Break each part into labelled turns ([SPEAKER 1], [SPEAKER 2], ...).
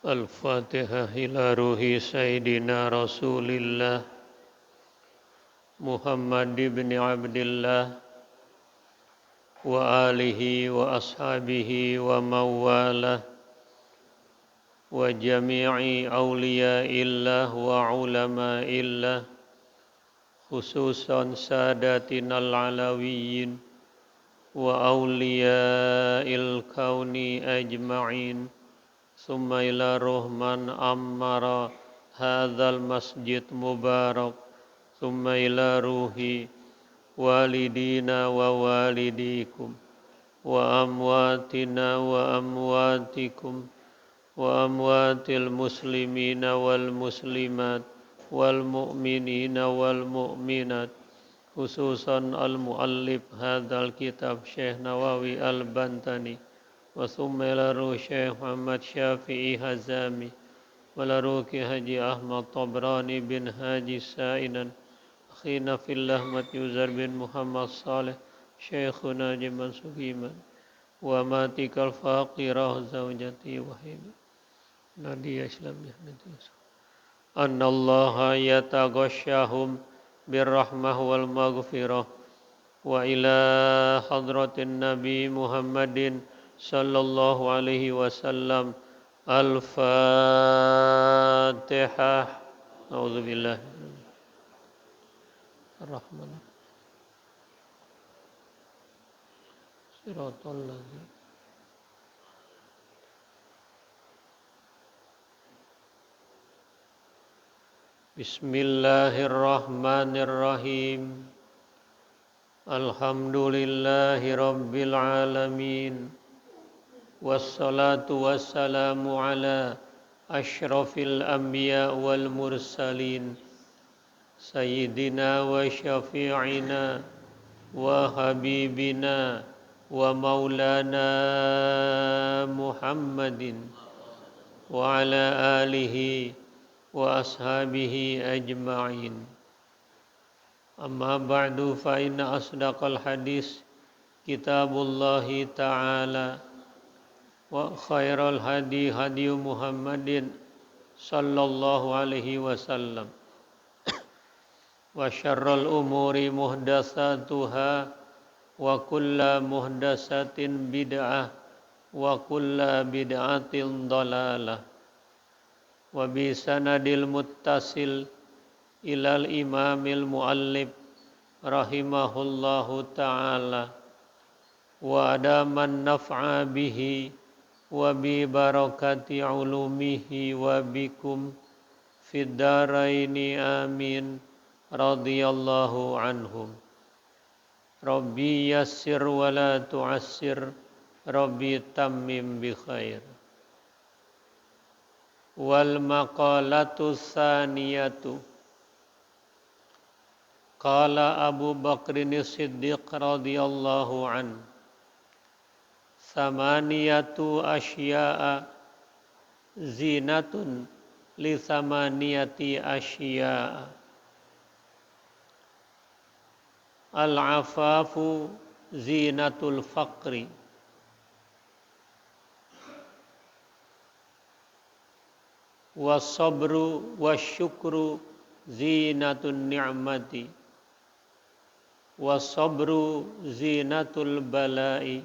[SPEAKER 1] Al-Fatihah ila ruhi Sayyidina Rasulillah Muhammad ibn Abdillah wa alihi wa ashabihi wa mawalah wa jami'i awliyaillah wa ulama'illah khususan sadatinal alawiyyin wa awliya'il kauni ajma'in summa ila ruhman ammara hadzal masjid mubarak summa ila ruhi walidina wa walidikum wa amwatina wa amwatikum wa amwatil muslimina wal muslimat wal mu'minina wal mu'minat khususan al-muallif hadzal kitab Syekh Nawawi al-Bantani wa summa ila ruh Syekh Muhammad Syafi'i Hazami wa ila ruh Haji Ahmad Tabrani bin Haji Sa'inan akhina fillah Mat Yuzar bin Muhammad Saleh Syekhuna Jiman Sugiman wa matikal faqirah zawjati wahid Nadia Islamiyah annallaha yataghashahum birrahmah wal maghfirah wa ila hadratin Nabi Muhammadin sallallahu alaihi wasallam al-Fatihah. A'udzubillah ar-Rahman Siratal ladzina Bismillahirrahmanirrahim. Alhamdulillahi rabbil alamin. Wassalatu wassalamu ala asyrafil anbiya wal mursalin sayyidina wa syafi'ina wa habibina wa maulana Muhammadin wa ala alihi wa ashabihi ajma'in. Amma ba'du fa inna asdaqal hadis kitabullahi ta'ala wa khairal hadi hadi Muhammadin sallallahu alaihi wasallam wa syarrul umuri muhdatsatuha wa kullu muhdatsatin bid'ah wa kullu bid'atin dhalalah wa bi sanadil muttasil ilal imamil muallif rahimahullahu ta'ala wa adaman naf'a bihi wa bi barakati ulumihi wa bikum fid daraini amin radhiyallahu anhum. Rabbi yassir wa la tu'assir rabbi tammim bi khair. Wal maqalatu tsaniyatu qala Abu Bakrin Siddiq radhiyallahu an samaniyatu asya'a zinatun li samaniyati asya'a al-afafu zinatul faqri was-sabru wasyukru zinatun ni'mati was-sabru zinatul bala'i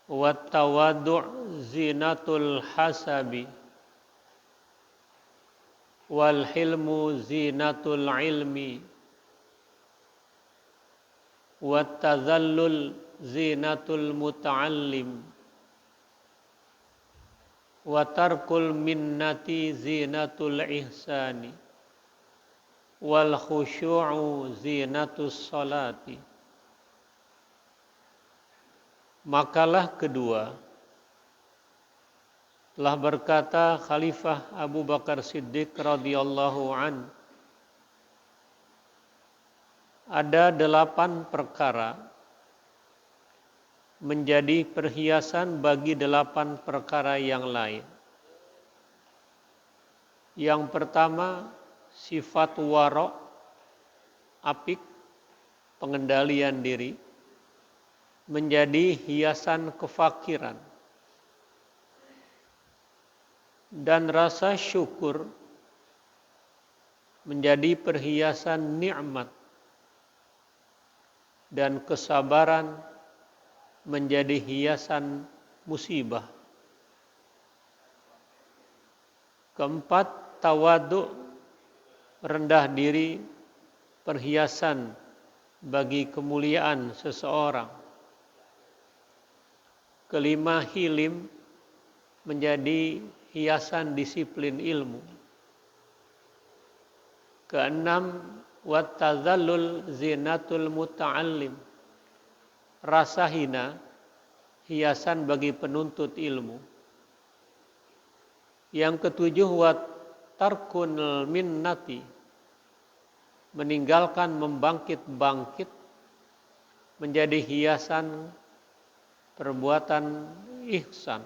[SPEAKER 1] wat-tawaddu' zinatul hasabi wal hilmu zinatul ilmi wat-tadhallul zinatul muta'allim wa tarkul minnati zinatul ihsani wal khusyu'u zinatus salati. Makalah kedua telah berkata Khalifah Abu Bakar Siddiq radhiyallahu an, ada 8 perkara menjadi perhiasan bagi 8 perkara yang lain. Yang pertama, sifat wara', apik, pengendalian diri, menjadi hiasan kefakiran. dan rasa syukur menjadi perhiasan nikmat, dan kesabaran menjadi hiasan musibah. Keempat, tawadhu, rendah diri, perhiasan bagi kemuliaan seseorang. Kelima, hilim, menjadi hiasan disiplin ilmu. Keenam, wattazallul zinatul muta'allim, rasa hina, hiasan bagi penuntut ilmu. Yang ketujuh, wat tarkunul minnati, meninggalkan membangkit-bangkit, menjadi hiasan perbuatan ihsan.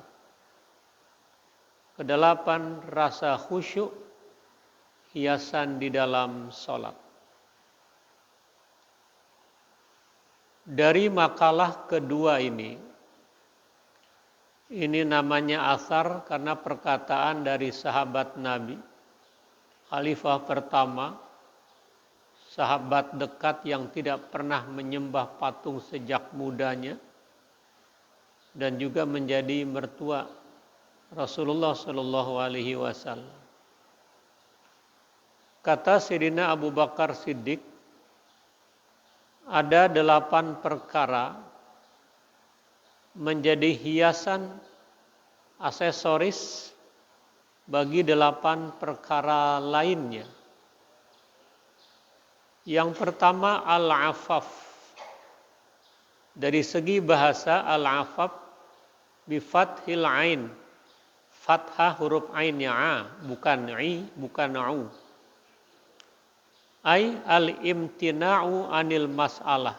[SPEAKER 1] Kedelapan, rasa khusyuk, hiasan di dalam sholat. Dari makalah kedua ini namanya asar karena perkataan dari sahabat Nabi, khalifah pertama, sahabat dekat yang tidak pernah menyembah patung sejak mudanya, dan juga menjadi mertua Rasulullah Shallallahu Alaihi Wasallam. Kata Sayyidina Abu Bakar Siddiq, ada 8 perkara menjadi hiasan aksesoris bagi 8 perkara lainnya. Yang pertama, al-afaf. Dari segi bahasa, al-afaf bifathil ain. Fathah huruf ainnya a, bukan i, bukan au. Ai al-imtina'u anil mas'alah.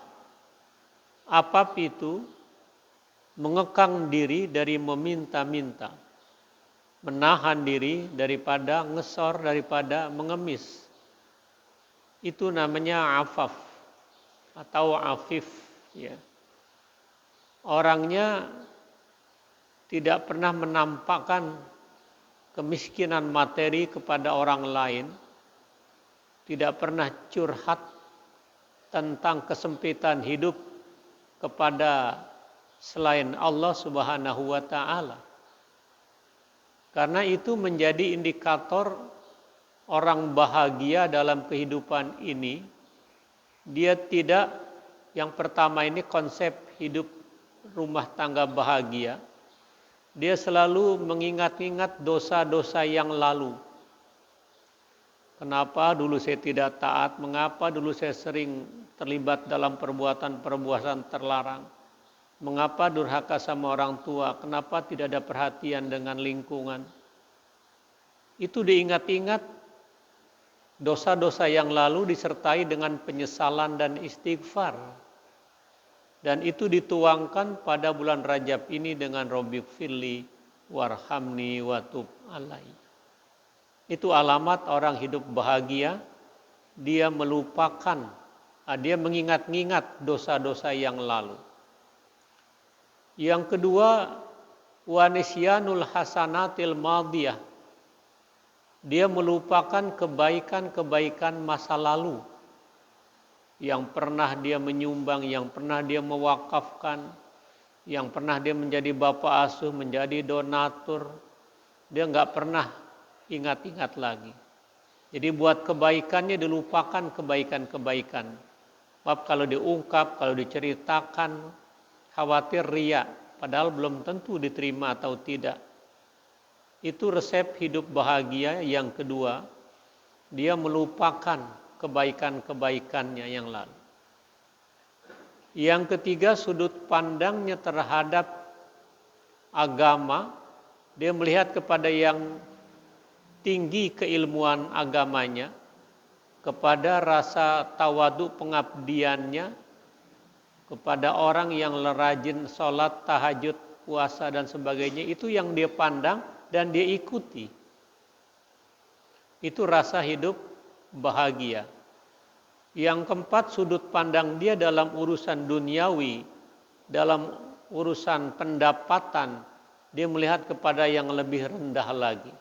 [SPEAKER 1] Apa itu? Mengekang diri dari meminta-minta. Menahan diri daripada ngesor, daripada mengemis. Itu namanya afaf atau afif. Ya. Orangnya tidak pernah menampakkan kemiskinan materi kepada orang lain, tidak pernah curhat tentang kesempitan hidup kepada selain Allah Subhanahu wa Ta'ala. Karena itu menjadi indikator orang bahagia dalam kehidupan ini. Dia tidak, yang pertama ini konsep hidup rumah tangga bahagia. Dia selalu mengingat-ingat dosa-dosa yang lalu. Kenapa dulu saya tidak taat? Mengapa dulu saya sering terlibat dalam perbuatan-perbuatan terlarang? Mengapa durhaka sama orang tua? Kenapa tidak ada perhatian dengan lingkungan? Itu diingat-ingat dosa-dosa yang lalu disertai dengan penyesalan dan istighfar. Dan itu dituangkan pada bulan Rajab ini dengan Rabbighfirli warhamni watub alai. Itu alamat orang hidup bahagia. Dia melupakan, dia mengingat-ingat dosa-dosa yang lalu. Yang kedua, wanisyanul hasanatil madiyah. Dia melupakan kebaikan-kebaikan masa lalu yang pernah dia menyumbang, yang pernah dia mewakafkan, yang pernah dia menjadi bapak asuh, menjadi donatur. Dia nggak pernah ingat-ingat lagi. Jadi buat kebaikannya dilupakan kebaikan-kebaikan. Sebab kalau diungkap, kalau diceritakan, khawatir riya, padahal belum tentu diterima atau tidak. Itu resep hidup bahagia yang kedua. Dia melupakan kebaikan-kebaikannya yang lalu. Yang ketiga, sudut pandangnya terhadap agama. Dia melihat kepada yang tinggi keilmuan agamanya, kepada rasa tawadu pengabdiannya, kepada orang yang rajin sholat, tahajud, puasa dan sebagainya. Itu yang dia pandang dan dia ikuti. Itu rasa hidup bahagia. Yang keempat, sudut pandang dia dalam urusan duniawi, dalam urusan pendapatan, dia melihat kepada yang lebih rendah lagi.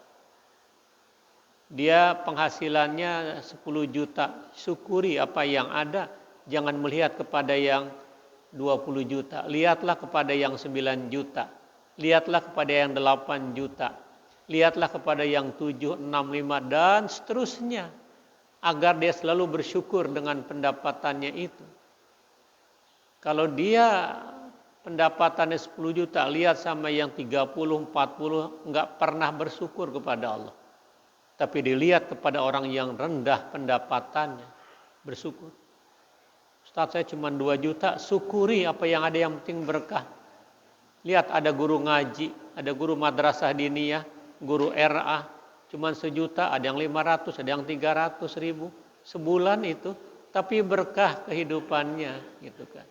[SPEAKER 1] Dia penghasilannya 10 juta, syukuri apa yang ada, jangan melihat kepada yang 20 juta. Lihatlah kepada yang 9 juta. Lihatlah kepada yang 8 juta. Lihatlah kepada yang 7, 6, 5 dan seterusnya. Agar dia selalu bersyukur dengan pendapatannya itu. Kalau dia pendapatannya 10 juta, lihat sama yang 30, 40, enggak pernah bersyukur kepada Allah. Tapi dilihat kepada orang yang rendah pendapatannya, bersyukur. Ustaz, saya cuma 2 juta, syukuri apa yang ada, yang penting berkah. Lihat ada guru ngaji, ada guru madrasah diniyah, guru RA, cuma 1 juta, ada yang 500, ada yang 300 ribu sebulan itu, tapi berkah kehidupannya, gitu kan.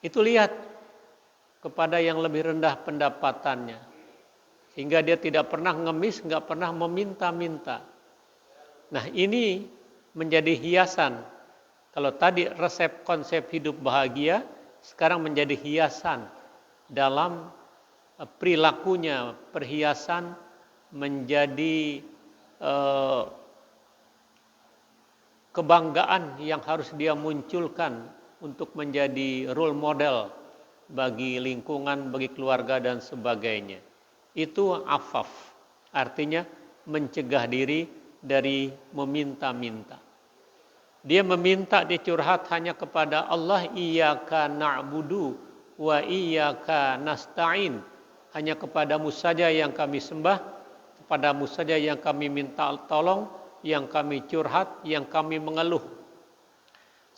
[SPEAKER 1] Itu lihat kepada yang lebih rendah pendapatannya, sehingga dia tidak pernah ngemis, nggak pernah meminta-minta. Nah, ini menjadi hiasan. Kalau tadi resep konsep hidup bahagia, sekarang menjadi hiasan dalam perilakunya. Perhiasan menjadi kebanggaan yang harus dia munculkan untuk menjadi role model bagi lingkungan, bagi keluarga dan sebagainya. Itu afaf, artinya mencegah diri dari meminta-minta. Dia meminta, dia curhat hanya kepada Allah, iyyaka na'budu wa iyyaka nasta'in. Hanya kepadamu saja yang kami sembah, kepadamu saja yang kami minta tolong, yang kami curhat, yang kami mengeluh.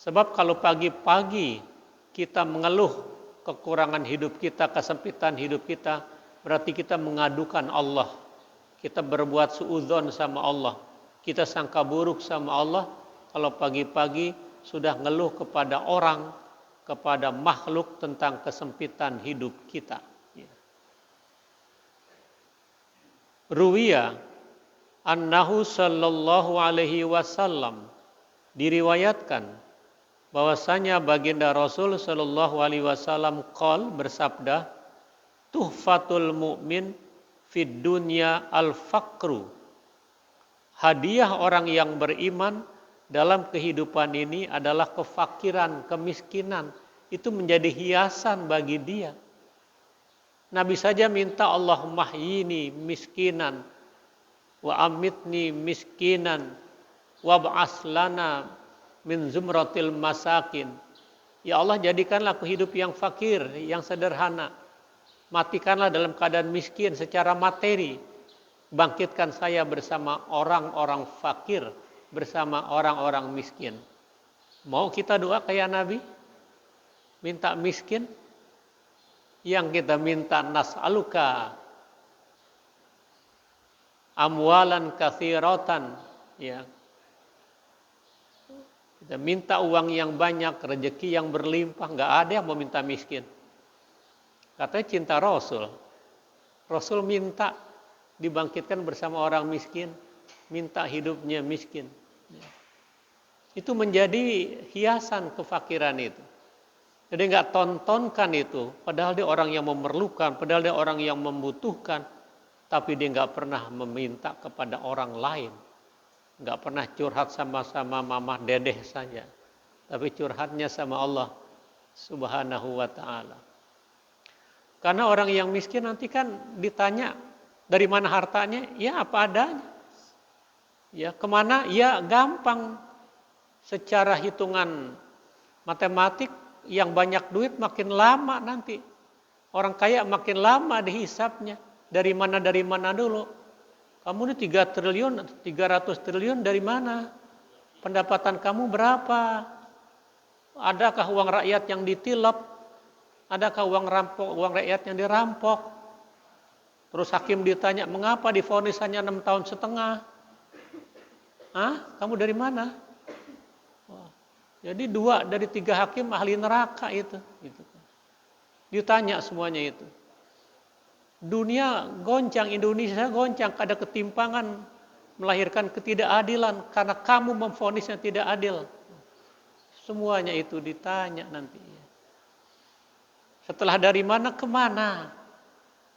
[SPEAKER 1] Sebab kalau pagi-pagi kita mengeluh kekurangan hidup kita, kesempitan hidup kita, berarti kita mengadukan Allah. Kita berbuat suudzon sama Allah. Kita sangka buruk sama Allah kalau pagi-pagi sudah ngeluh kepada orang, kepada makhluk tentang kesempitan hidup kita. Ruwiya annahu sallallahu alaihi wasallam, diriwayatkan bahwasanya baginda Rasul sallallahu alaihi wasallam bersabda, tuhfatul mu'min fid dunya al-faqru. Hadiah orang yang beriman dalam kehidupan ini adalah kefakiran, kemiskinan. Itu menjadi hiasan bagi dia. Nabi saja minta Allahumma hyini miskinan wa amitni miskinan wa ba'as lana min zumratil masakin. Ya Allah, jadikanlah aku hidup yang fakir, yang sederhana. Matikanlah dalam keadaan miskin secara materi. Bangkitkan saya bersama orang-orang fakir, bersama orang-orang miskin. Mau kita doa kayak Nabi? Minta miskin? Yang kita minta nas'aluka amwalan katsiratan, ya. Kita minta uang yang banyak, rezeki yang berlimpah, nggak ada yang mau minta miskin. Katanya cinta Rasul. Rasul minta dibangkitkan bersama orang miskin, minta hidupnya miskin. Itu menjadi hiasan kefakiran itu. Jadi nggak tontonkan itu, padahal dia orang yang memerlukan, padahal dia orang yang membutuhkan, tapi dia nggak pernah meminta kepada orang lain. Nggak pernah curhat sama-sama mamah dedeh saja, tapi curhatnya sama Allah Subhanahu wa ta'ala. Karena orang yang miskin nanti kan ditanya dari mana hartanya, ya apa adanya. Ya kemana, ya gampang. Secara hitungan matematik, yang banyak duit makin lama nanti. Orang kaya makin lama dihisapnya. Dari mana dulu. Kamu ini 3 triliun, 300 triliun dari mana? Pendapatan kamu berapa? Adakah uang rakyat yang ditilep? Adakah uang rakyat yang dirampok? Terus hakim ditanya, mengapa divonis hanya 6 tahun setengah? Hah? Kamu dari mana? Wah. Jadi 2 dari 3 hakim ahli neraka itu. Ditanya semuanya itu. Dunia goncang, Indonesia goncang, ada ketimpangan, melahirkan ketidakadilan karena kamu memvonisnya tidak adil. Semuanya itu ditanya nanti. Setelah dari mana ke mana?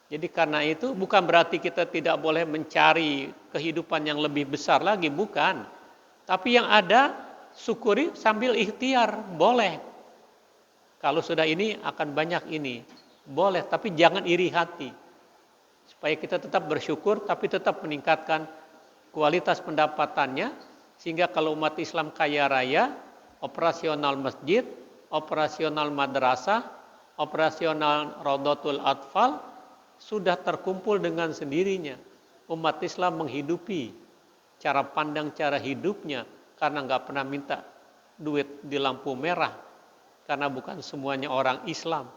[SPEAKER 1] Jadi karena itu bukan berarti kita tidak boleh mencari kehidupan yang lebih besar lagi, bukan. Tapi yang ada syukuri sambil ikhtiar, boleh. Kalau sudah ini akan banyak ini, boleh. Tapi jangan iri hati. Supaya kita tetap bersyukur tapi tetap meningkatkan kualitas pendapatannya. Sehingga kalau umat Islam kaya raya, operasional masjid, operasional madrasah, operasional Raudatul Atfal, sudah terkumpul dengan sendirinya. Umat Islam menghidupi cara pandang, cara hidupnya, karena nggak pernah minta duit di lampu merah, karena bukan semuanya orang Islam.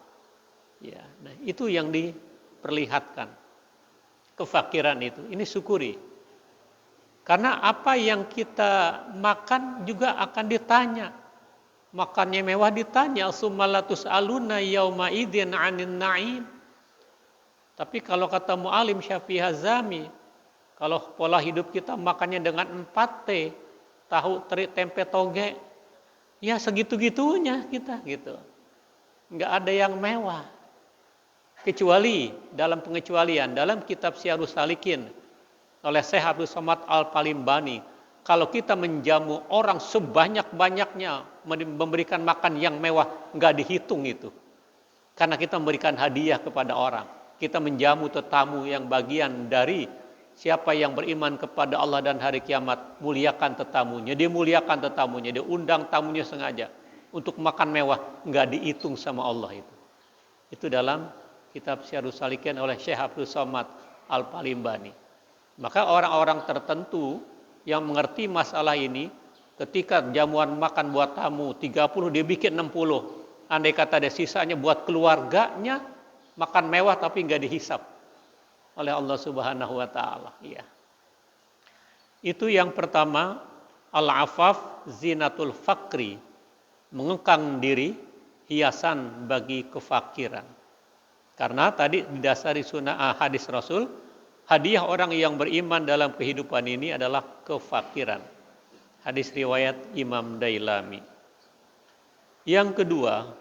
[SPEAKER 1] Ya, nah itu yang diperlihatkan, kefakiran itu. Ini syukuri. Karena apa yang kita makan juga akan ditanya. Makannya mewah ditanya, sumalatus aluna yauma idin anin na'im. Tapi kalau kata Mu'alim Syafi'i Hazami, kalau pola hidup kita makannya dengan 4T, tahu, teri, tempe, toge, ya segitu-gitunya kita gitu. Nggak ada yang mewah. Kecuali dalam pengecualian, dalam kitab Syiarus Salikin oleh Syekh Abdul Somad Al-Palimbani, kalau kita menjamu orang sebanyak-banyaknya, memberikan makan yang mewah, nggak dihitung itu. Karena kita memberikan hadiah kepada orang. Kita menjamu tetamu yang bagian dari siapa yang beriman kepada Allah dan hari kiamat, muliakan tetamunya. Dia muliakan tetamunya, dia undang tamunya sengaja untuk makan mewah, nggak dihitung sama Allah itu. Itu dalam kitab Syiarus Salikin oleh Syekh Abdul Somad Al-Palimbani. Maka orang-orang tertentu yang mengerti masalah ini, ketika jamuan makan buat tamu 30, dia bikin 60. Andai kata ada sisanya buat keluarganya, makan mewah tapi nggak dihisap oleh Allah Subhanahu wa taala, ya. Itu yang pertama, al-afaf zinatul fakri, mengekang diri, hiasan bagi kefakiran. Karena tadi didasari sunnah hadis Rasul, hadiah orang yang beriman dalam kehidupan ini adalah kefakiran. Hadis riwayat Imam Dailami. Yang kedua,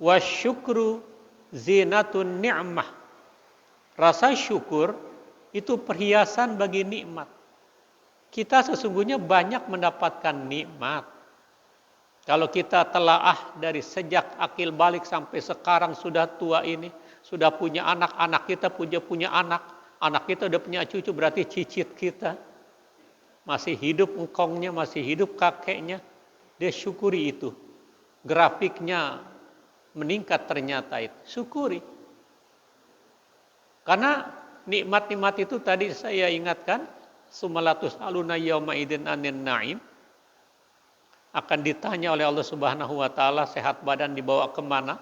[SPEAKER 1] wasyukru zinatun ni'mah. Rasa syukur itu perhiasan bagi nikmat. Kita sesungguhnya banyak mendapatkan nikmat. Kalau kita telaah dari sejak akil balik sampai sekarang sudah tua ini, sudah punya anak, anak kita punya anak, anak kita udah punya cucu, berarti cicit kita masih hidup, engkongnya masih hidup, kakeknya, dia syukuri itu. Grafiknya meningkat ternyata itu, syukuri. Karena nikmat-nikmat itu tadi saya ingatkan, sumalatus aluna yauma idin anin na'im, akan ditanya oleh Allah Subhanahu wa taala, sehat badan dibawa kemana,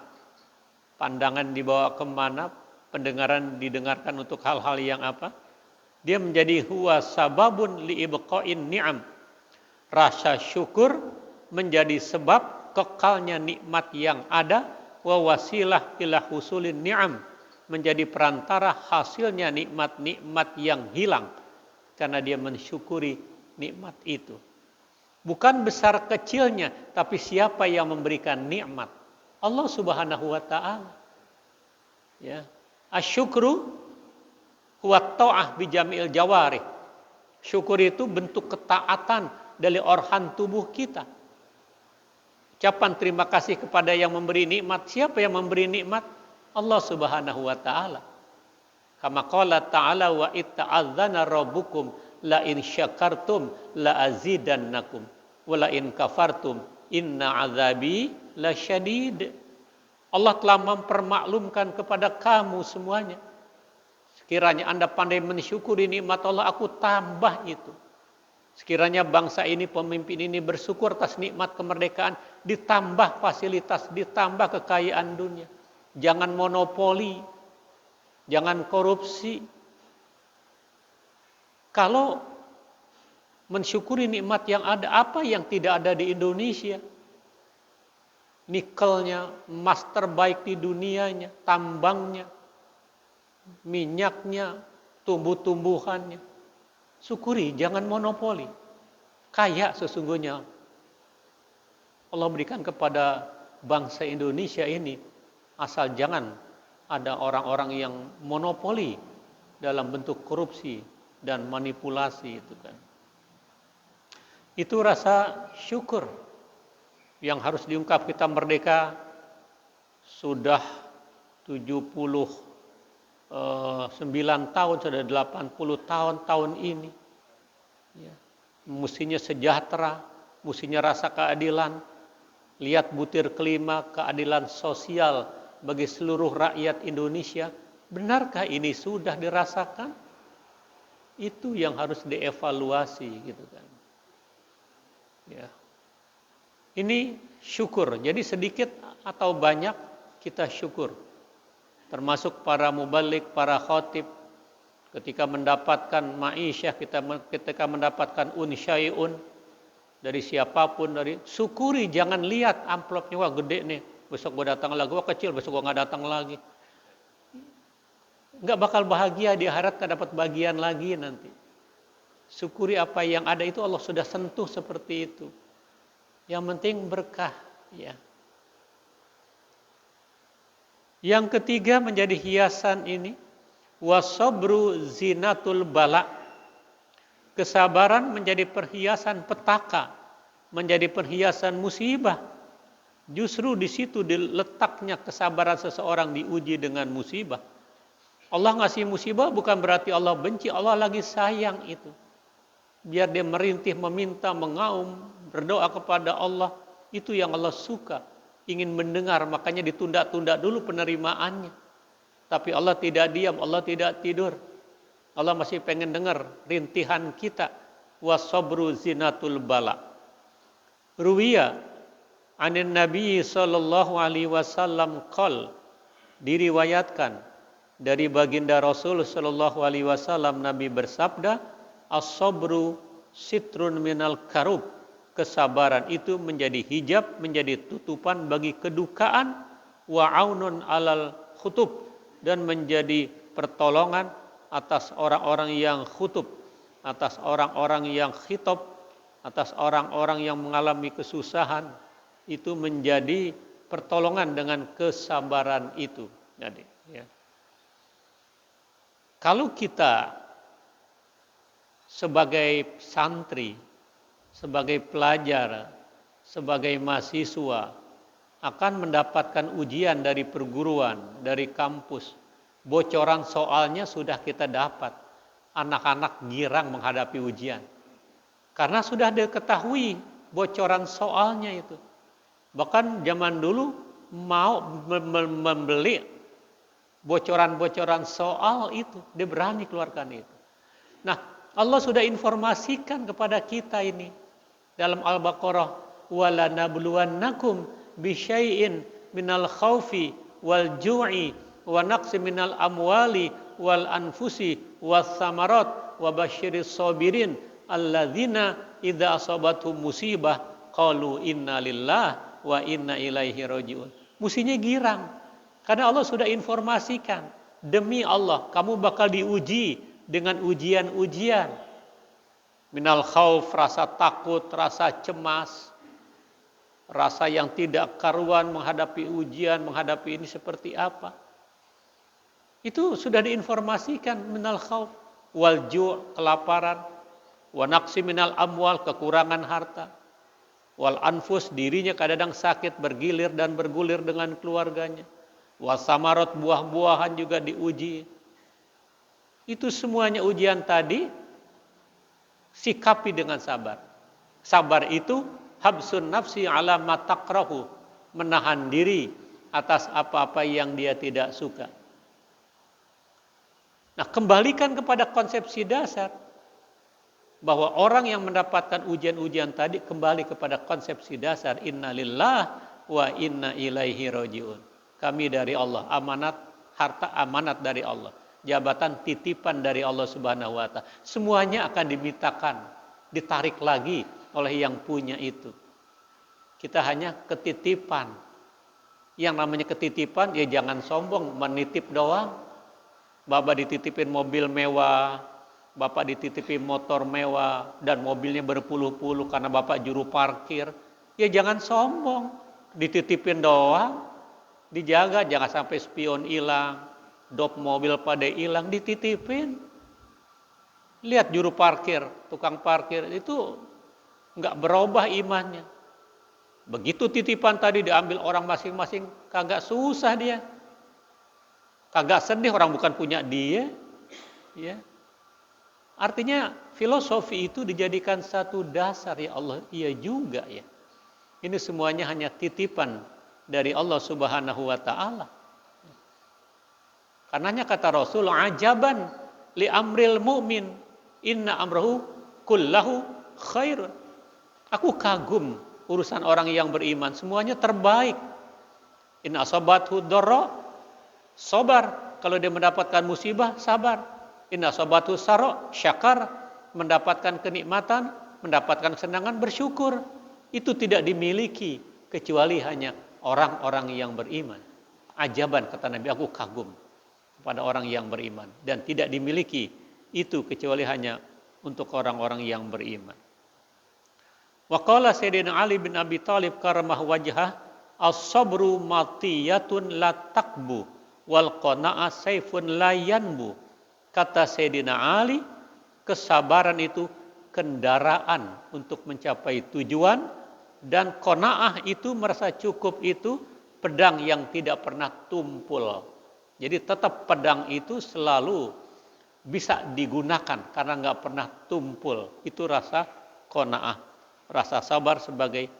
[SPEAKER 1] pandangan dibawa kemana, pendengaran didengarkan untuk hal-hal yang apa? Dia menjadi huwa sababun li ibqa'in ni'am. Rasa syukur menjadi sebab kekalnya nikmat yang ada, wa wasilah ila husulin ni'am, menjadi perantara hasilnya nikmat-nikmat yang hilang karena dia mensyukuri nikmat itu. Bukan besar kecilnya, tapi siapa yang memberikan nikmat? Allah Subhanahu wa taala. Ya. Asyukru huwa ta'ah bi jami'il jawarih. Syukur itu bentuk ketaatan dari organ tubuh kita. Ucapan terima kasih kepada yang memberi nikmat. Siapa yang memberi nikmat? Allah Subhanahu wa taala. Kama qala ta'ala wa itta'adzana rabbukum la in syakartum la azidannakum wa la in kafartum inna azabi lasyadid. Allah telah mempermaklumkan kepada kamu semuanya. Sekiranya Anda pandai mensyukuri nikmat Allah, aku tambah itu. Sekiranya bangsa ini, pemimpin ini bersyukur atas nikmat kemerdekaan, ditambah fasilitas, ditambah kekayaan dunia. Jangan monopoli, jangan korupsi. Kalau mensyukuri nikmat yang ada, apa yang tidak ada di Indonesia? Nikelnya, emas terbaik di dunianya, tambangnya, minyaknya, tumbuh-tumbuhannya. Syukuri, jangan monopoli. Kaya sesungguhnya Allah berikan kepada bangsa Indonesia ini. Asal jangan ada orang-orang yang monopoli dalam bentuk korupsi dan manipulasi itu kan. Itu rasa syukur yang harus diungkap. Kita merdeka sudah 79 tahun, sudah 80 tahun ini. Ya. Mestinya sejahtera, mestinya rasa keadilan. Lihat butir kelima, keadilan sosial bagi seluruh rakyat Indonesia. Benarkah ini sudah dirasakan? Itu yang harus dievaluasi gitu kan. Ya. Ini syukur. Jadi sedikit atau banyak kita syukur. Termasuk para mubalik, para khotib, ketika mendapatkan ma'isyah, ketika mendapatkan unsyai'un dari siapapun, dari syukuri, jangan lihat amplopnya, wah gede nih, besok gue datang lagi, wah kecil, besok gue nggak datang lagi. Nggak bakal bahagia di akhirat, nggak dapat bagian lagi nanti. Syukuri apa yang ada, itu Allah sudah sentuh seperti itu. Yang penting berkah, ya. Yang ketiga menjadi hiasan ini, wasabru zinatul bala. Kesabaran menjadi perhiasan petaka, menjadi perhiasan musibah. Justru di situ diletaknya kesabaran seseorang diuji dengan musibah. Allah ngasih musibah bukan berarti Allah benci, Allah lagi sayang itu. Biar dia merintih, meminta, mengaum, berdoa kepada Allah. Itu yang Allah suka, ingin mendengar, makanya ditunda-tunda dulu penerimaannya. Tapi Allah tidak diam, Allah tidak tidur. Allah masih pengen dengar rintihan kita. Wasabru zinatul bala. Ruwiya anin Nabi sallallahu alaihi wasallam qol, diriwayatkan dari baginda Rasul sallallahu alaihi wasallam, Nabi bersabda, as-sabru sitrun minal karub. Kesabaran itu menjadi hijab, menjadi tutupan bagi kedukaan, wa aunun alal khutub, dan menjadi pertolongan atas orang-orang yang khutub, atas orang-orang yang khitab, atas orang-orang yang mengalami kesusahan. Itu menjadi pertolongan dengan kesabaran itu. Jadi, ya. Kalau kita sebagai santri, sebagai pelajar, sebagai mahasiswa akan mendapatkan ujian dari perguruan, dari kampus, bocoran soalnya sudah kita dapat. Anak-anak girang menghadapi ujian. Karena sudah diketahui bocoran soalnya itu. Bahkan zaman dulu mau membeli bocoran-bocoran soal itu, dia berani keluarkan itu. Nah, Allah sudah informasikan kepada kita ini dalam Al-Baqarah, wala nabluwannakum bisyai'in minal khaufi wal ju'i wa naqsi minal amwali wal anfusi was samarat wa basyiris sabirin alladzina idza asabatuhum musibah qalu inna lillahi wa inna ilaihi rajiun. Musinya girang karena Allah sudah informasikan, demi Allah kamu bakal diuji dengan ujian-ujian. Minal khauf, rasa takut, rasa cemas, rasa yang tidak karuan menghadapi ujian, menghadapi ini seperti apa. Itu sudah diinformasikan. Minal khauf, wal ju', kelaparan, wa naqsi minal amwal, kekurangan harta, wal anfus, dirinya kadang-kadang sakit, bergilir dan bergulir dengan keluarganya, wasamarat, buah-buahan juga diuji. Itu semuanya ujian tadi, sikapi dengan sabar. Sabar itu habsun nafsi ala ma takrahu, menahan diri atas apa-apa yang dia tidak suka. Nah, kembalikan kepada konsepsi dasar bahwa orang yang mendapatkan ujian-ujian tadi kembali kepada konsepsi dasar, innalillah wa inna ilaihi rajiun. Kami dari Allah, amanat harta amanat dari Allah. Jabatan titipan dari Allah Subhanahu wa ta'ala. Semuanya akan dimintakan, ditarik lagi oleh yang punya itu. Kita hanya ketitipan. Yang namanya ketitipan, ya jangan sombong, menitip doang. Bapak dititipin mobil mewah, Bapak dititipin motor mewah, dan mobilnya berpuluh-puluh karena Bapak juru parkir. Ya jangan sombong, dititipin doang. Dijaga jangan sampai spion hilang, dop mobil pada hilang, dititipin. Lihat juru parkir, tukang parkir itu nggak berubah imannya. Begitu titipan tadi diambil orang masing-masing, kagak susah dia. Kagak sedih orang bukan punya dia. Ya. Artinya filosofi itu dijadikan satu dasar, ya Allah, iya juga ya. Ini semuanya hanya titipan dari Allah Subhanahu wa taala. Karenanya kata Rasul, ajaban li amril mu'min, inna amrahu kullahu khairun. Aku kagum urusan orang yang beriman, semuanya terbaik. In asabathu dharra, sabar. Kalau dia mendapatkan musibah, sabar. In asabathu sarra, syakar. Mendapatkan kenikmatan, mendapatkan kesenangan, bersyukur. Itu tidak dimiliki kecuali hanya orang-orang yang beriman. Ajaban, kata Nabi, aku kagum kepada orang yang beriman. Dan tidak dimiliki itu kecuali hanya untuk orang-orang yang beriman. Wa qala Sayyidina Ali bin Abi Thalib karamah wajhah, as-sabru matiyatun la takbu wal qana'a sayfun la yanbu. Kata Sayyidina Ali, kesabaran itu kendaraan untuk mencapai tujuan, dan qanaah itu merasa cukup itu pedang yang tidak pernah tumpul. Jadi tetap pedang itu selalu bisa digunakan karena nggak pernah tumpul. Itu rasa qanaah. Rasa sabar sebagai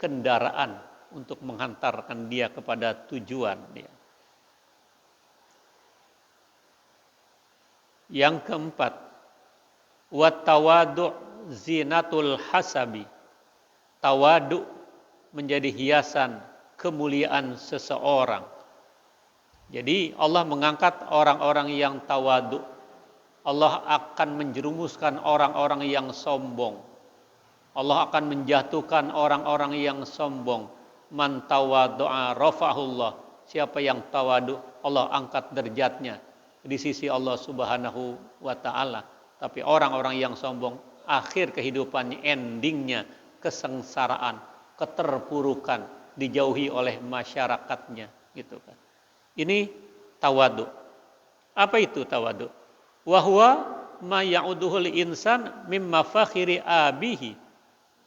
[SPEAKER 1] kendaraan untuk menghantarkan dia kepada tujuan dia. Yang keempat, wa tawadu' zinatul hasabi. Tawadu' menjadi hiasan kemuliaan seseorang. Jadi Allah mengangkat orang-orang yang tawadu'. Allah akan menjerumuskan orang-orang yang sombong. Allah akan menjatuhkan orang-orang yang sombong. Man tawadu'a rafa'ahullah. Siapa yang tawadu, Allah angkat derajatnya di sisi Allah Subhanahu wa taala. Tapi orang-orang yang sombong, akhir kehidupannya, endingnya kesengsaraan, keterpurukan, dijauhi oleh masyarakatnya, gitu kan. Ini tawadu. Apa itu tawadu? Wa huwa ma ya'uduhul insan mimma fakhiri abihi.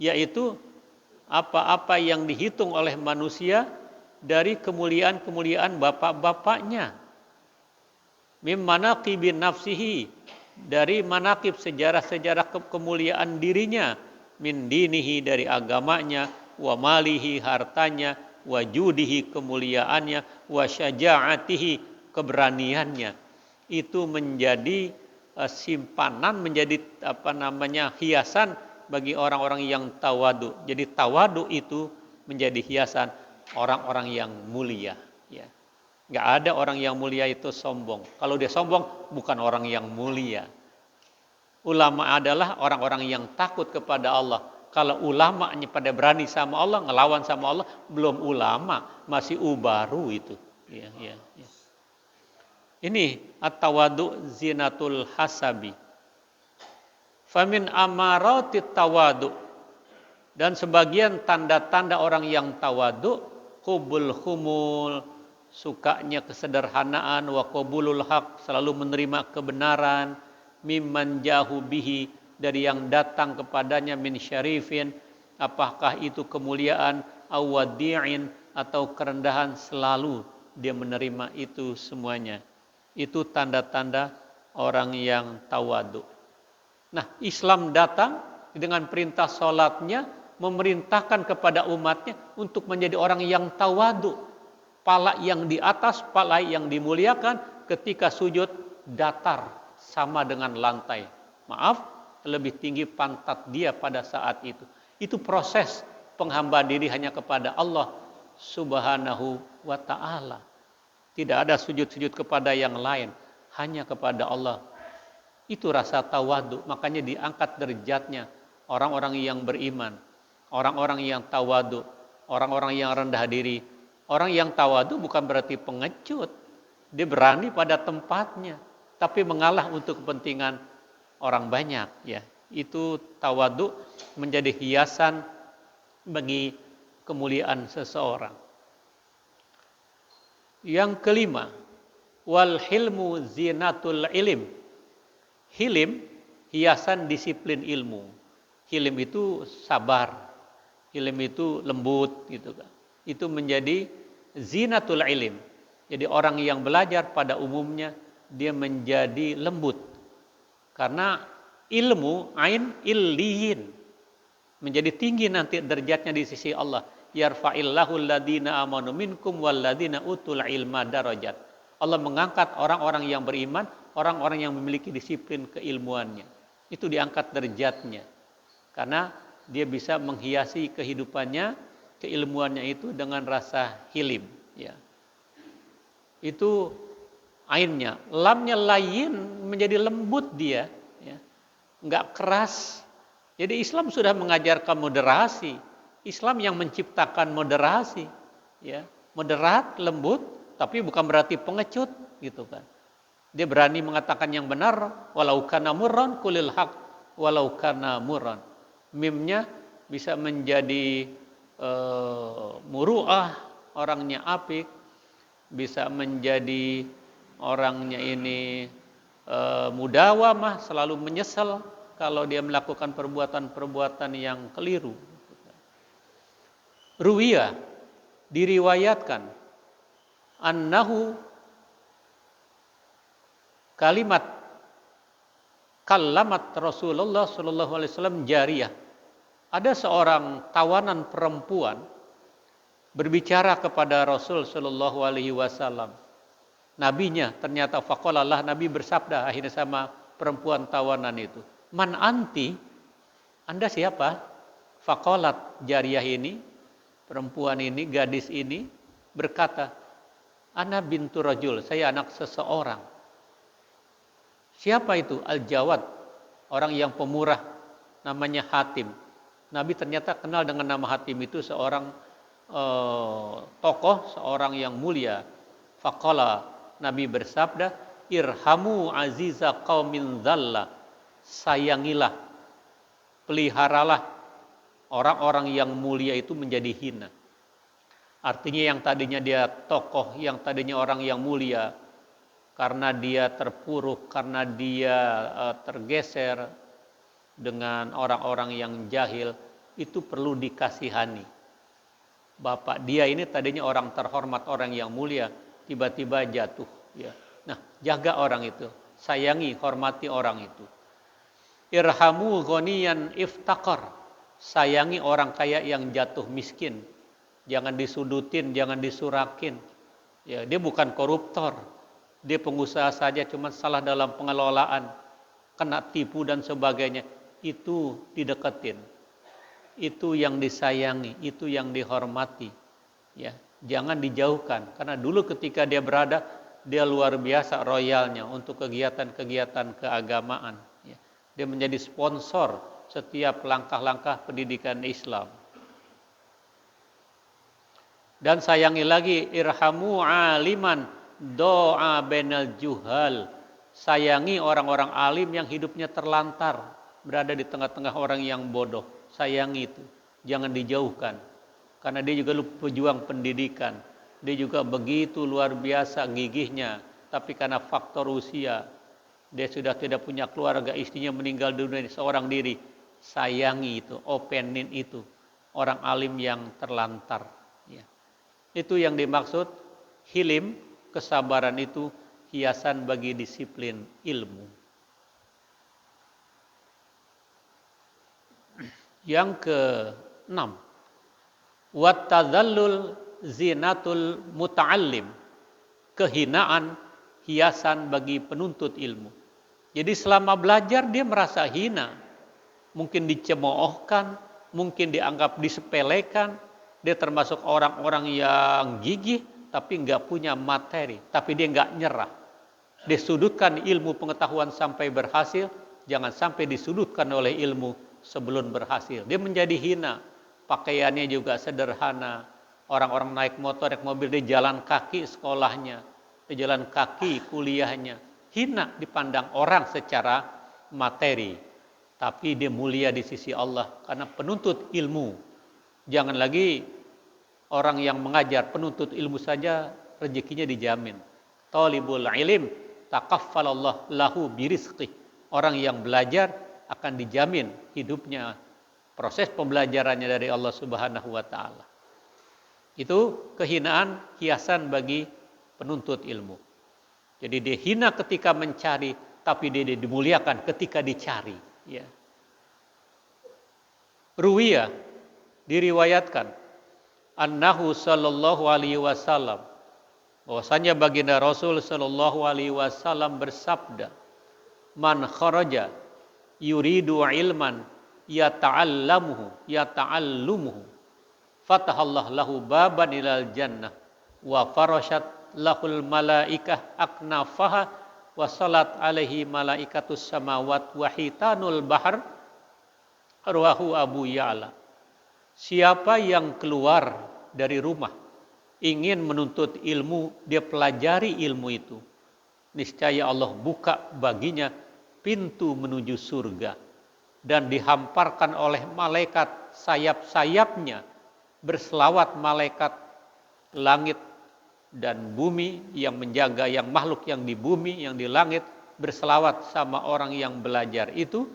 [SPEAKER 1] Yaitu apa-apa yang dihitung oleh manusia dari kemuliaan-kemuliaan bapak-bapaknya. Mim manaqibin nafsihi, dari manaqib sejarah-sejarah kemuliaan dirinya, min dinihi, dari agamanya, wa malihi, hartanya, wa judihi, kemuliaannya, wa syaja'atihi, keberaniannya. Itu menjadi simpanan, menjadi hiasan bagi orang-orang yang tawadu. Jadi tawadu itu menjadi hiasan orang-orang yang mulia. Ya. Nggak ada orang yang mulia itu sombong. Kalau dia sombong, bukan orang yang mulia. Ulama adalah orang-orang yang takut kepada Allah. Kalau ulamanya pada berani sama Allah, ngelawan sama Allah, belum ulama, masih ubaru itu. Ya. Ini at-tawadu zinatul hasabi. Famin amaratit tawadu, dan sebagian tanda-tanda orang yang tawadu, hubul humul, sukanya kesederhanaan, wa qabulul haq, selalu menerima kebenaran, mimman jahu bihi, dari yang datang kepadanya, min syarifin, apakah itu kemuliaan, awadi'in, atau kerendahan, selalu dia menerima itu semuanya. Itu tanda-tanda orang yang tawadu. Nah, Islam datang dengan perintah sholatnya, memerintahkan kepada umatnya untuk menjadi orang yang tawadu. Pala yang di atas, pala yang dimuliakan, ketika sujud datar sama dengan lantai. Maaf, lebih tinggi pantat dia pada saat itu. Itu proses penghamba diri hanya kepada Allah Subhanahu wa ta'ala. Tidak ada sujud-sujud kepada yang lain, hanya kepada Allah. Itu rasa tawadu, makanya diangkat derajatnya orang-orang yang beriman, orang-orang yang tawadu, orang-orang yang rendah diri. Orang yang tawadu bukan berarti pengecut, dia berani pada tempatnya, tapi mengalah untuk kepentingan orang banyak. Ya, itu tawadu menjadi hiasan bagi kemuliaan seseorang. Yang kelima, wal hilmu zinatul ilim. Hilim, hiasan disiplin ilmu. Hilim itu sabar, hilim itu lembut gitu kan. Itu menjadi zinatul ilim. Jadi orang yang belajar pada umumnya dia menjadi lembut. Karena ilmu ain illiyin menjadi tinggi nanti derajatnya di sisi Allah. Yarfa'illahu alladhina amanu minkum walladhina utul ilma darajat. Allah mengangkat orang-orang yang beriman, orang-orang yang memiliki disiplin keilmuannya. Itu diangkat derajatnya. Karena dia bisa menghiasi kehidupannya, keilmuannya itu dengan rasa hilim. Ya. Itu ainnya. Lamnya layin menjadi lembut dia. Ya. Enggak keras. Jadi Islam sudah mengajarkan moderasi. Islam yang menciptakan moderasi. Ya. Moderat, lembut, tapi bukan berarti pengecut. Gitu kan. Dia berani mengatakan yang benar. Walau kana murran kulil haq. Walau kana murran. Mimnya bisa menjadi muru'ah, orangnya apik, bisa menjadi orangnya ini mudawamah, selalu menyesal kalau dia melakukan perbuatan-perbuatan yang keliru. Ruwiya, diriwayatkan, annahu kalimat Rasulullah sallallahu alaihi wasallam jariyah. Ada seorang tawanan perempuan berbicara kepada Rasul sallallahu alaihi wasallam. Nabinya ternyata faqalallah, Nabi bersabda akhirnya sama perempuan tawanan itu. Man anti? Anda siapa? Faqalat jariyah ini, perempuan ini, gadis ini berkata, ana bintu rajul, saya anak seseorang. Siapa itu? Al-Jawad, orang yang pemurah, namanya Hatim. Nabi ternyata kenal dengan nama Hatim itu seorang tokoh, seorang yang mulia. Faqala, Nabi bersabda, irhamu aziza qaumin dhalla, sayangilah, peliharalah orang-orang yang mulia itu menjadi hina. Artinya yang tadinya dia tokoh, yang tadinya orang yang mulia, karena dia terpuruk, karena dia tergeser dengan orang-orang yang jahil, itu perlu dikasihani. Bapak dia ini tadinya orang terhormat, orang yang mulia, tiba-tiba jatuh. Ya. Nah, jaga orang itu, sayangi, hormati orang itu. Irhamu ghaniyan iftaqar, sayangi orang kaya yang jatuh miskin. Jangan disudutin, jangan disurakin. Ya, dia bukan koruptor, dia pengusaha saja, cuma salah dalam pengelolaan, kena tipu dan sebagainya. Itu dideketin, itu yang disayangi, itu yang dihormati. Ya, jangan dijauhkan, karena dulu ketika dia berada, dia luar biasa royalnya untuk kegiatan-kegiatan keagamaan. Ya, dia menjadi sponsor setiap langkah-langkah pendidikan Islam. Dan sayangi lagi, irhamu aliman doa benal juhal, sayangi orang-orang alim yang hidupnya terlantar, berada di tengah-tengah orang yang bodoh. Sayangi itu, jangan dijauhkan, karena dia juga pejuang pendidikan. Dia juga begitu luar biasa gigihnya, tapi karena faktor usia, dia sudah tidak punya keluarga, istrinya meninggal dunia seorang diri. Sayangi itu, openin itu, orang alim yang terlantar. Ya. Itu yang dimaksud hilim, kesabaran itu hiasan bagi disiplin ilmu. Yang ke-6, wattadzallul zinatul muta'allim, kehinaan hiasan bagi penuntut ilmu. Jadi selama belajar dia merasa hina, mungkin dicemoohkan, mungkin dianggap disepelekan. Dia termasuk orang-orang yang gigih tapi nggak punya materi, tapi dia nggak nyerah. Disudutkan ilmu pengetahuan sampai berhasil, jangan sampai disudutkan oleh ilmu sebelum berhasil. Dia menjadi hina, pakaiannya juga sederhana. Orang-orang naik motor, naik mobil, dia jalan kaki sekolahnya, dia jalan kaki kuliahnya. Hina dipandang orang secara materi, tapi dia mulia di sisi Allah karena penuntut ilmu. Jangan lagi orang yang mengajar, penuntut ilmu saja rezekinya dijamin. Talibul ilim takaffalallah lahu birizqih. Orang yang belajar akan dijamin hidupnya, proses pembelajarannya dari Allah Subhanahu wa taala. Itu kehinaan hiasan bagi penuntut ilmu. Jadi dia hina ketika mencari, tapi dia dimuliakan ketika dicari. Ya. Ruwiya, diriwayatkan, annahu sallallahu alaihi wasallam, bahwasanya baginda Rasul sallallahu alaihi wasallam bersabda, man kharaja yuridu ilman yata'allumuhu fatahallahu lahu baban ilal jannah wa farashat lahul malaikah aknafaha wa salat alaihi malaikatus samawat wa hitanul bahr. Rawahu Abu Ya'la. Siapa yang keluar dari rumah ingin menuntut ilmu, dia pelajari ilmu itu, niscaya Allah buka baginya pintu menuju surga dan dihamparkan oleh malaikat sayap-sayapnya berselawat malaikat langit dan bumi yang menjaga yang makhluk yang di bumi, yang di langit, berselawat sama orang yang belajar itu,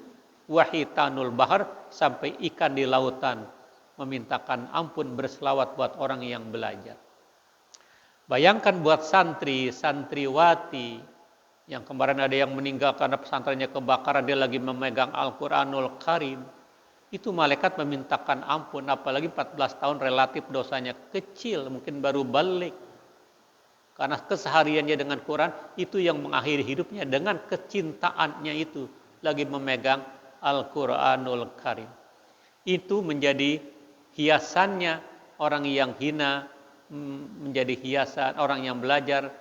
[SPEAKER 1] wahitanul bahar, sampai ikan di lautan memintakan ampun berselawat buat orang yang belajar. Bayangkan buat santri, santriwati yang kemarin ada yang meninggal karena pesantrennya kebakaran, dia lagi memegang Al-Quranul Karim. Itu malaikat memintakan ampun, apalagi 14 tahun relatif dosanya kecil, mungkin baru balik. Karena kesehariannya dengan Quran, itu yang mengakhiri hidupnya dengan kecintaannya itu, lagi memegang Al-Quranul Karim. Itu menjadi hiasannya orang yang hina, menjadi hiasan orang yang belajar,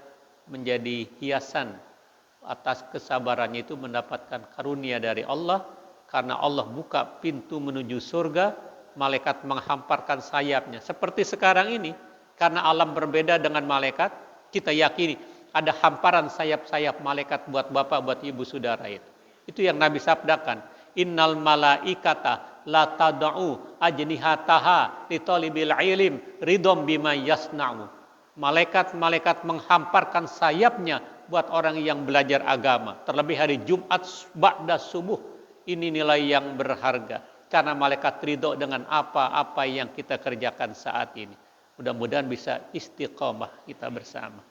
[SPEAKER 1] menjadi hiasan atas kesabarannya itu mendapatkan karunia dari Allah. Karena Allah buka pintu menuju surga, malaikat menghamparkan sayapnya. Seperti sekarang ini, karena alam berbeda dengan malaikat, kita yakini ada hamparan sayap-sayap malaikat buat bapak, buat ibu, saudara itu. Itu yang Nabi sabdakan. Innal malaikata la tada'u ajnihataha li talibil ilim ridom bima yasna'u. Malaikat-malaikat menghamparkan sayapnya buat orang yang belajar agama. Terlebih hari Jumat ba'da subuh. Ini nilai yang berharga. Karena malaikat ridho dengan apa-apa yang kita kerjakan saat ini. Mudah-mudahan bisa istiqomah kita bersama.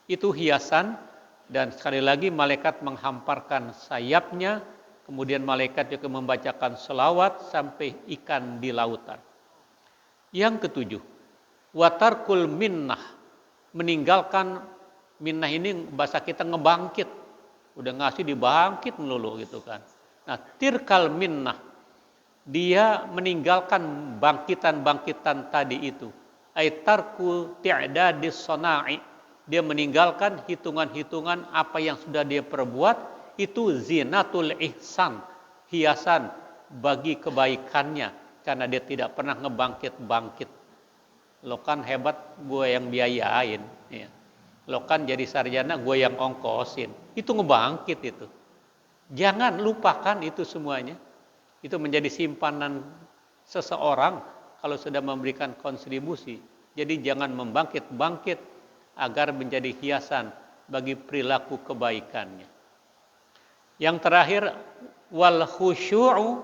[SPEAKER 1] Itu hiasan, dan sekali lagi malaikat menghamparkan sayapnya. Kemudian malaikat juga membacakan selawat sampai ikan di lautan. Yang ketujuh, watarkul minnah. Meninggalkan minnah ini bahasa kita ngebangkit. Udah ngasih dibangkit melulu gitu kan. Nah, tirkal minnah, dia meninggalkan bangkitan-bangkitan tadi itu. Aitarku ti'dadis sona'i, dia meninggalkan hitungan-hitungan apa yang sudah dia perbuat, itu zinatul ihsan, hiasan bagi kebaikannya, karena dia tidak pernah ngebangkit-bangkit. Lo kan hebat, gue yang biayain. Ya. Lo kan jadi sarjana, gue yang ongkosin. Itu ngebangkit itu. Jangan lupakan itu semuanya. Itu menjadi simpanan seseorang kalau sudah memberikan kontribusi. Jadi jangan membangkit-bangkit agar menjadi hiasan bagi perilaku kebaikannya. Yang terakhir, wal khusyu'u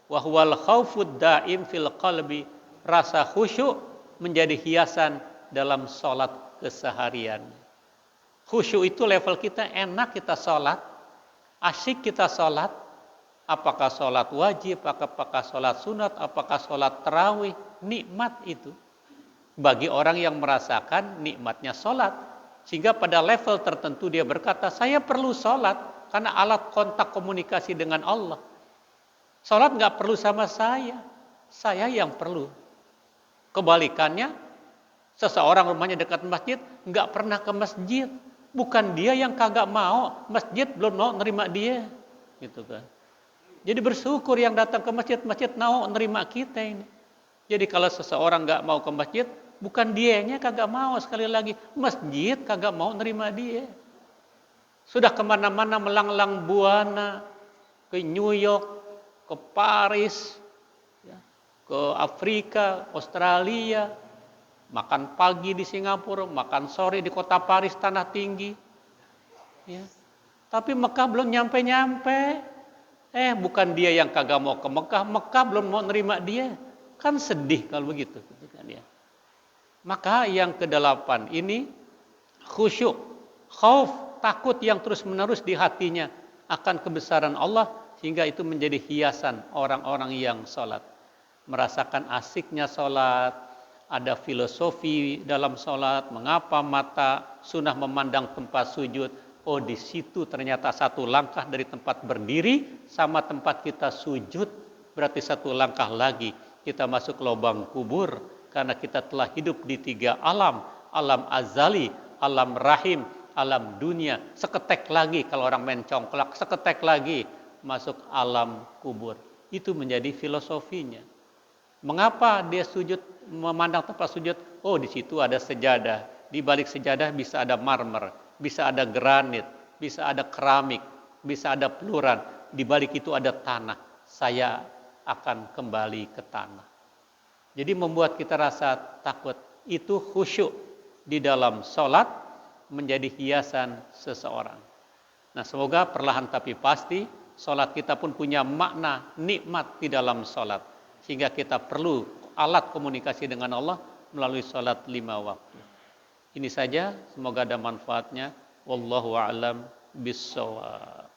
[SPEAKER 1] wa huwal khaufud daim fil qalbi. Rasa khusyuk menjadi hiasan dalam sholat keseharian. Khusyuk itu level kita enak, kita sholat. Asyik kita sholat, apakah sholat wajib, apakah sholat sunat, apakah sholat tarawih, nikmat itu. Bagi orang yang merasakan nikmatnya sholat. Sehingga pada level tertentu dia berkata, saya perlu sholat, karena alat kontak komunikasi dengan Allah. Sholat nggak perlu sama saya yang perlu. Kebalikannya, seseorang rumahnya dekat masjid, nggak pernah ke masjid. Bukan dia yang kagak mau, masjid belum mau nerima dia, gitu kan. Jadi bersyukur yang datang ke masjid, masjid mau nerima kita ini. Jadi kalau seseorang nggak mau ke masjid, bukan dianya kagak mau, sekali lagi masjid kagak mau nerima dia. Sudah kemana-mana melanglang buana, ke New York, ke Paris, ke Afrika, Australia, makan pagi di Singapura, makan sore di kota Paris tanah tinggi. Ya. Tapi Mekah belum nyampe-nyampe. Bukan dia yang kagak mau ke Mekah, Mekah belum mau nerima dia. Kan sedih kalau begitu. Maka yang kedelapan ini khusyuk, khauf, takut yang terus-menerus di hatinya akan kebesaran Allah, sehingga itu menjadi hiasan orang-orang yang sholat. Merasakan asiknya sholat, ada filosofi dalam sholat, mengapa mata sunnah memandang tempat sujud. Oh, di situ ternyata satu langkah dari tempat berdiri sama tempat kita sujud, berarti satu langkah lagi kita masuk lubang kubur, karena kita telah hidup di 3 alam, alam azali, alam rahim, alam dunia. Seketek lagi kalau orang main congklak, seketek lagi masuk alam kubur. Itu menjadi filosofinya. Mengapa dia sujud, memandang tempat sujud? Oh, di situ ada sejadah. Di balik sejadah bisa ada marmer, bisa ada granit, bisa ada keramik, bisa ada peluran. Di balik itu ada tanah. Saya akan kembali ke tanah. Jadi membuat kita rasa takut. Itu khusyuk di dalam sholat menjadi hiasan seseorang. Nah, semoga perlahan tapi pasti sholat kita pun punya makna nikmat di dalam sholat. Sehingga kita perlu alat komunikasi dengan Allah melalui sholat 5 waktu. Ini saja, semoga ada manfaatnya. Wallahu a'lam bishawab.